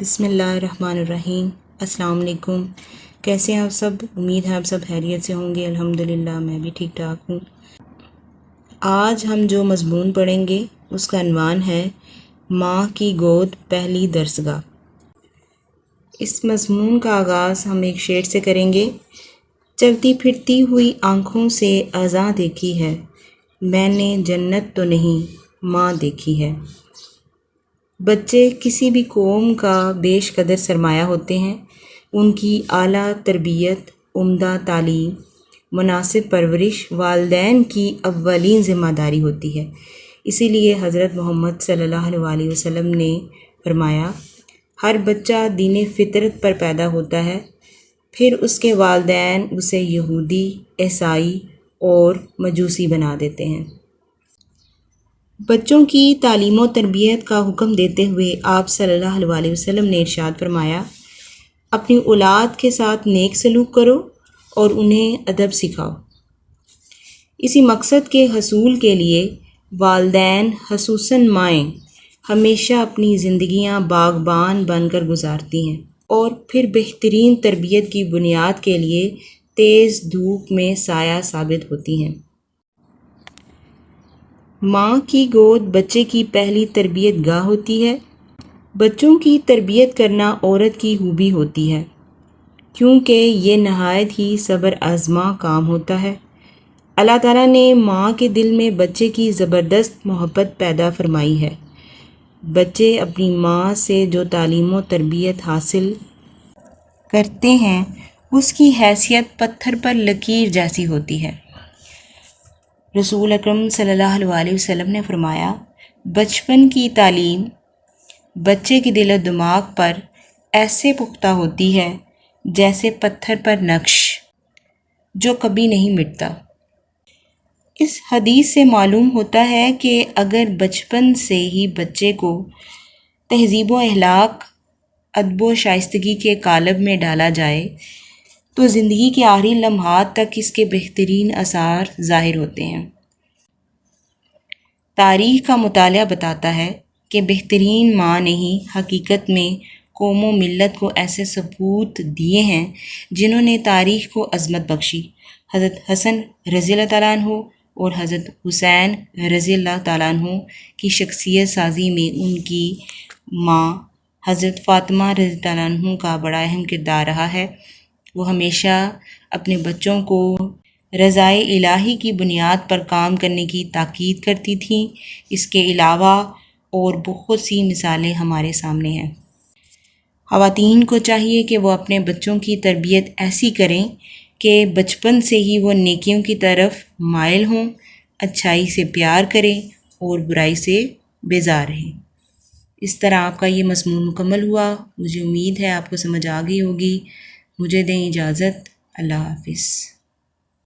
بسم اللہ الرحمن الرحیم۔ السلام علیکم، کیسے ہیں آپ سب؟ امید ہے آپ سب خیریت سے ہوں گے۔ الحمدللہ میں بھی ٹھیک ٹھاک ہوں۔ آج ہم جو مضمون پڑھیں گے اس کا عنوان ہے ماں کی گود پہلی درسگاہ۔ اس مضمون کا آغاز ہم ایک شعر سے کریں گے۔ چلتی پھرتی ہوئی آنکھوں سے اذاں دیکھی ہے، میں نے جنت تو نہیں ماں دیکھی ہے۔ بچے کسی بھی قوم کا بیش قدر سرمایہ ہوتے ہیں۔ ان کی اعلیٰ تربیت، عمدہ تعلیم، مناسب پرورش والدین کی اولین ذمہ داری ہوتی ہے۔ اسی لیے حضرت محمد صلی اللہ علیہ وسلم نے فرمایا، ہر بچہ دین فطرت پر پیدا ہوتا ہے، پھر اس کے والدین اسے یہودی، عیسائی اور مجوسی بنا دیتے ہیں۔ بچوں کی تعلیم و تربیت کا حکم دیتے ہوئے آپ صلی اللہ علیہ وسلم نے ارشاد فرمایا، اپنی اولاد کے ساتھ نیک سلوک کرو اور انہیں ادب سکھاؤ۔ اسی مقصد کے حصول کے لیے والدین خصوصاً مائیں ہمیشہ اپنی زندگیاں باغبان بن کر گزارتی ہیں اور پھر بہترین تربیت کی بنیاد کے لیے تیز دھوپ میں سایہ ثابت ہوتی ہیں۔ ماں کی گود بچے کی پہلی تربیت گاہ ہوتی ہے۔ بچوں کی تربیت کرنا عورت کی خوبی ہوتی ہے، کیونکہ یہ نہایت ہی صبر آزما کام ہوتا ہے۔ اللہ تعالیٰ نے ماں کے دل میں بچے کی زبردست محبت پیدا فرمائی ہے۔ بچے اپنی ماں سے جو تعلیم و تربیت حاصل کرتے ہیں اس کی حیثیت پتھر پر لکیر جیسی ہوتی ہے۔ رسول اکرم صلی اللہ علیہ وسلم نے فرمایا، بچپن کی تعلیم بچے کے دل و دماغ پر ایسے پختہ ہوتی ہے جیسے پتھر پر نقش، جو کبھی نہیں مٹتا۔ اس حدیث سے معلوم ہوتا ہے کہ اگر بچپن سے ہی بچے کو تہذیب و اخلاق، ادب و شائستگی کے قالب میں ڈالا جائے تو زندگی کے آخری لمحات تک اس کے بہترین آثار ظاہر ہوتے ہیں۔ تاریخ کا مطالعہ بتاتا ہے کہ بہترین ماں نے ہی حقیقت میں قوم و ملت کو ایسے ثبوت دیے ہیں جنہوں نے تاریخ کو عظمت بخشی۔ حضرت حسن رضی اللہ تعالیٰ عنہ اور حضرت حسین رضی اللہ تعالیٰ عنہ کی شخصیت سازی میں ان کی ماں حضرت فاطمہ رضی اللہ تعالیٰ عنہ کا بڑا اہم کردار رہا ہے۔ وہ ہمیشہ اپنے بچوں کو رضائے الہی کی بنیاد پر کام کرنے کی تاکید کرتی تھیں۔ اس کے علاوہ اور بہت سی مثالیں ہمارے سامنے ہیں۔ خواتین کو چاہیے کہ وہ اپنے بچوں کی تربیت ایسی کریں کہ بچپن سے ہی وہ نیکیوں کی طرف مائل ہوں، اچھائی سے پیار کریں اور برائی سے بیزار رہیں۔ اس طرح آپ کا یہ مضمون مکمل ہوا۔ مجھے امید ہے آپ کو سمجھ آ گئی ہوگی۔ مجھے دیں اجازت۔ اللہ حافظ۔